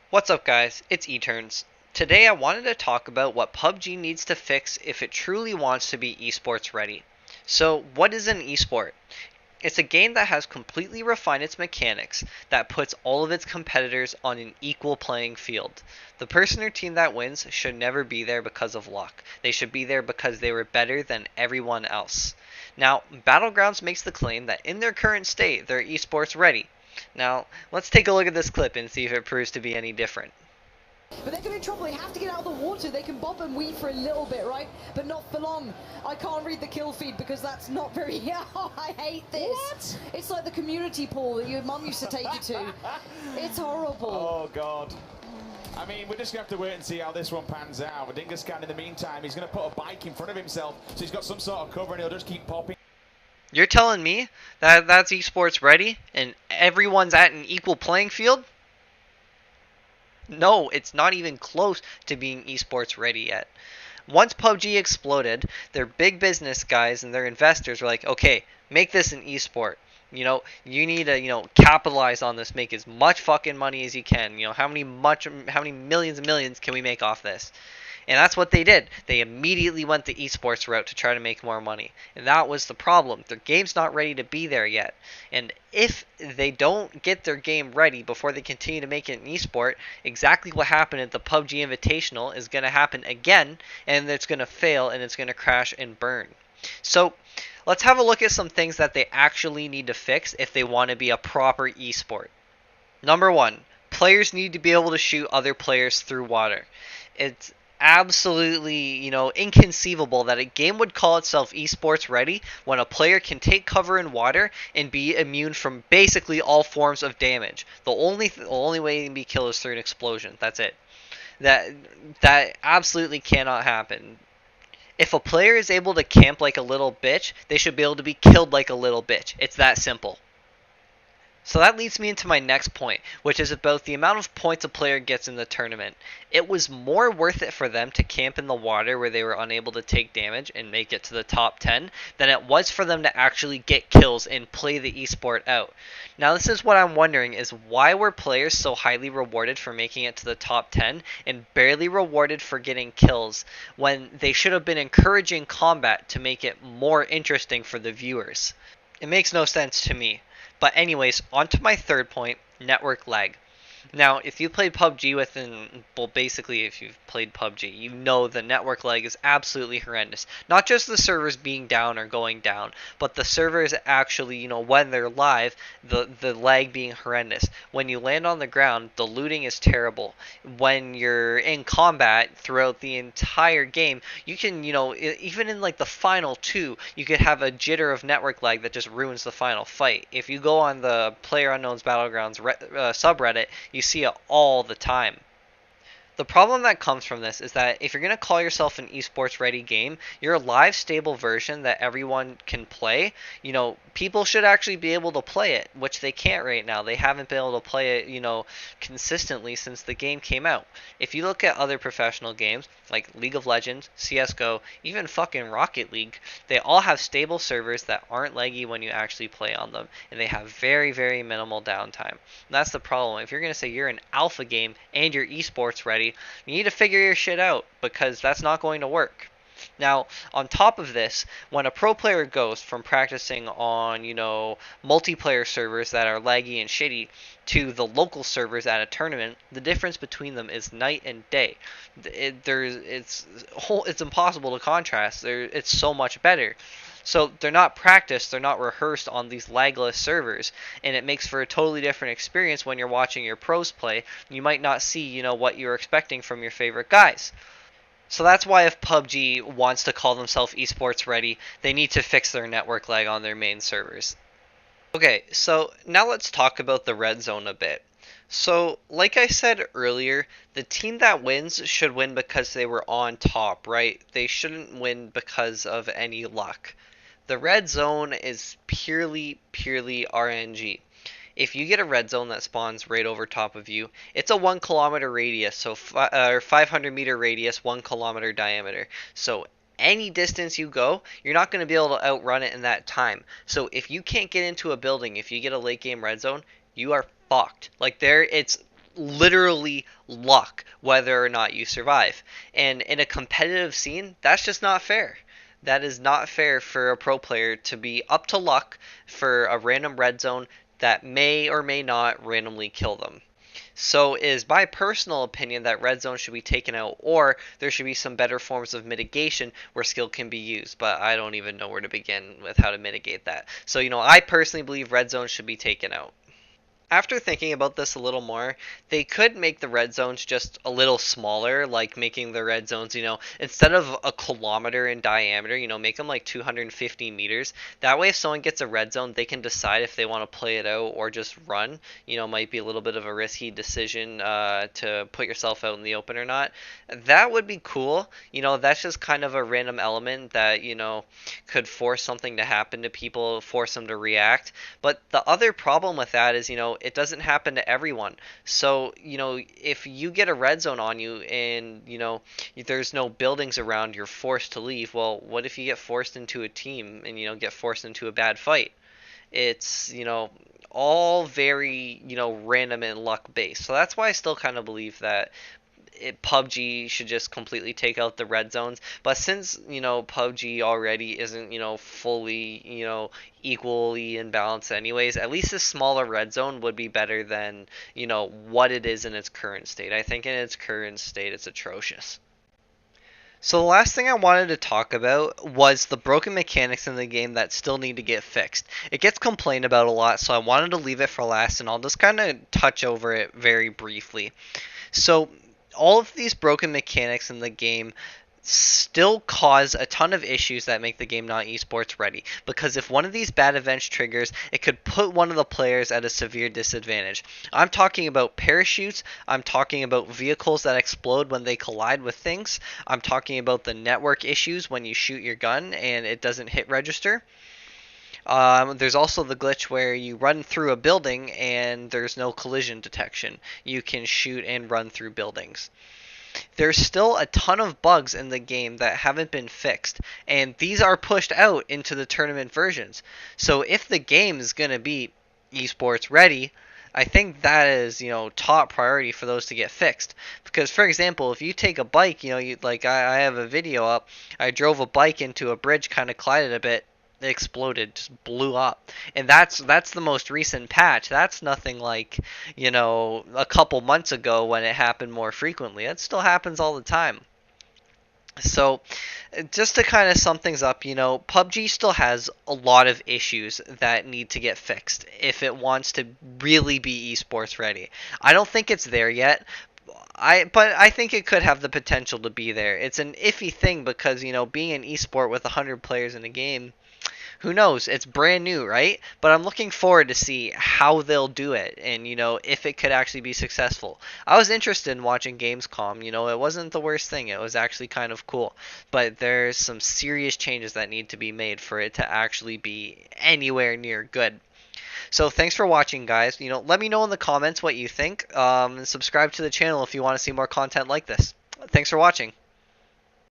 What's up guys, it's eTurns. Today I wanted to talk about what PUBG needs to fix if it truly wants to be esports ready. So what is an esport? It's a game that has completely refined its mechanics that puts all of its competitors on an equal playing field. The person or team that wins should never be there because of luck. They should be there because they were better than everyone else. Now, Battlegrounds makes the claim that in their current state, they're esports ready. Now, let's take a look at this clip and see if it proves to be any different. But they're in trouble. They have to get out of the water. They can bob and weave for a little bit, right? But not for long. I can't read the kill feed because that's not very... Oh, I hate this. What? It's like the community pool that your mum used to take you to. It's horrible. Oh, God. I mean, we're just going to have to wait and see how this one pans out. But Dingascan, in the meantime, he's going to put a bike in front of himself, so he's got some sort of cover, and he'll just keep popping. You're telling me that that's esports ready and everyone's at an equal playing field? No, it's not even close to being esports ready yet. Once PUBG exploded, their big business guys and their investors were like, okay, make this an esport. You need to, capitalize on this, make as much fucking money as you can. How many millions and millions can we make off this? And that's what they did. They immediately went the esports route to try to make more money. And that was the problem. Their game's not ready to be there yet. And if they don't get their game ready before they continue to make it an esport, exactly what happened at the PUBG Invitational is going to happen again, and it's going to fail, and it's going to crash and burn. So let's have a look at some things that they actually need to fix if they want to be a proper esport. Number one, players need to be able to shoot other players through water. It's absolutely, inconceivable that a game would call itself esports ready when a player can take cover in water and be immune from basically all forms of damage. The only way he can be killed is through an explosion. That's it. That absolutely cannot happen. If a player is able to camp like a little bitch, they should be able to be killed like a little bitch. It's that simple. So that leads me into my next point, which is about the amount of points a player gets in the tournament. It was more worth it for them to camp in the water where they were unable to take damage and make it to the top 10 than it was for them to actually get kills and play the esport out. Now this is what I'm wondering is why were players so highly rewarded for making it to the top 10 and barely rewarded for getting kills when they should have been encouraging combat to make it more interesting for the viewers? It makes no sense to me. But anyways, on to my third point, network lag. Now, if you played PUBG basically if you've played PUBG, you know the network lag is absolutely horrendous. Not just the servers being down or going down, but the servers actually, when they're live, the lag being horrendous. When you land on the ground, the looting is terrible. When you're in combat throughout the entire game, you can, even in like the final two, you could have a jitter of network lag that just ruins the final fight. If you go on the PlayerUnknown's Battlegrounds subreddit, you see it all the time. The problem that comes from this is that if you're going to call yourself an esports ready game, your live stable version that everyone can play, people should actually be able to play it, which they can't right now. They haven't been able to play it, consistently since the game came out. If you look at other professional games like League of Legends, CS:GO, even fucking Rocket League, they all have stable servers that aren't laggy when you actually play on them, and they have very, very minimal downtime. And that's the problem. If you're going to say you're an alpha game and you're esports ready, you need to figure your shit out because that's not going to work. Now, on top of this, when a pro player goes from practicing on, multiplayer servers that are laggy and shitty to the local servers at a tournament, the difference between them is night and day. It's impossible to contrast. It's so much better. So they're not practiced, they're not rehearsed on these lagless servers, and it makes for a totally different experience when you're watching your pros play. You might not see, what you're expecting from your favorite guys. So that's why if PUBG wants to call themselves esports ready, they need to fix their network lag on their main servers. Okay, so now let's talk about the red zone a bit. So, like I said earlier, the team that wins should win because they were on top, right? They shouldn't win because of any luck. The red zone is purely RNG. If you get a red zone that spawns right over top of you, it's a 1 kilometer radius, so 500 meter radius, 1 kilometer diameter. So any distance you go, you're not going to be able to outrun it in that time. So if you can't get into a building, if you get a late game red zone, you are fucked. Like it's literally luck whether or not you survive. And in a competitive scene, that's just not fair. That is not fair for a pro player to be up to luck for a random red zone that may or may not randomly kill them. So it is my personal opinion that red zone should be taken out, or there should be some better forms of mitigation where skill can be used, but I don't even know where to begin with how to mitigate that. So, I personally believe red zone should be taken out. After thinking about this a little more, they could make the red zones just a little smaller, like making the red zones, instead of a kilometer in diameter, make them like 250 meters. That way, if someone gets a red zone, they can decide if they want to play it out or just run. Might be a little bit of a risky decision to put yourself out in the open or not. That would be cool. That's just kind of a random element that, could force something to happen to people, force them to react. But the other problem with that is, it doesn't happen to everyone. So, if you get a red zone on you and, there's no buildings around, you're forced to leave. Well, what if you get forced into a team and, get forced into a bad fight? It's, all very, random and luck based. So that's why I still kind of believe that PUBG should just completely take out the red zones. But since, PUBG already isn't, fully, equally in balance anyways, at least a smaller red zone would be better than, what it is in its current state. I think in its current state, it's atrocious. So the last thing I wanted to talk about was the broken mechanics in the game that still need to get fixed. It gets complained about a lot, so I wanted to leave it for last, and I'll just kind of touch over it very briefly. So all of these broken mechanics in the game still cause a ton of issues that make the game not esports ready, because if one of these bad events triggers, it could put one of the players at a severe disadvantage. I'm talking about parachutes, I'm talking about vehicles that explode when they collide with things, I'm talking about the network issues when you shoot your gun and it doesn't hit register. There's also the glitch where you run through a building and there's no collision detection. You can shoot and run through buildings. There's still a ton of bugs in the game that haven't been fixed, and these are pushed out into the tournament versions. So if the game is going to be esports ready, I think that is, top priority for those to get fixed. Because, for example, if you take a bike, I have a video up, I drove a bike into a bridge, kind of collided a bit, it exploded, just blew up. And that's the most recent patch. That's nothing like, a couple months ago when it happened more frequently. It still happens all the time. So, just to kind of sum things up, PUBG still has a lot of issues that need to get fixed if it wants to really be esports ready. I don't think it's there yet. But I think it could have the potential to be there. It's an iffy thing because, being an esport with 100 players in a game, who knows? It's brand new, right? But I'm looking forward to see how they'll do it and, if it could actually be successful. I was interested in watching Gamescom. It wasn't the worst thing. It was actually kind of cool. But there's some serious changes that need to be made for it to actually be anywhere near good. So thanks for watching, guys. Let me know in the comments what you think. And subscribe to the channel if you want to see more content like this. Thanks for watching.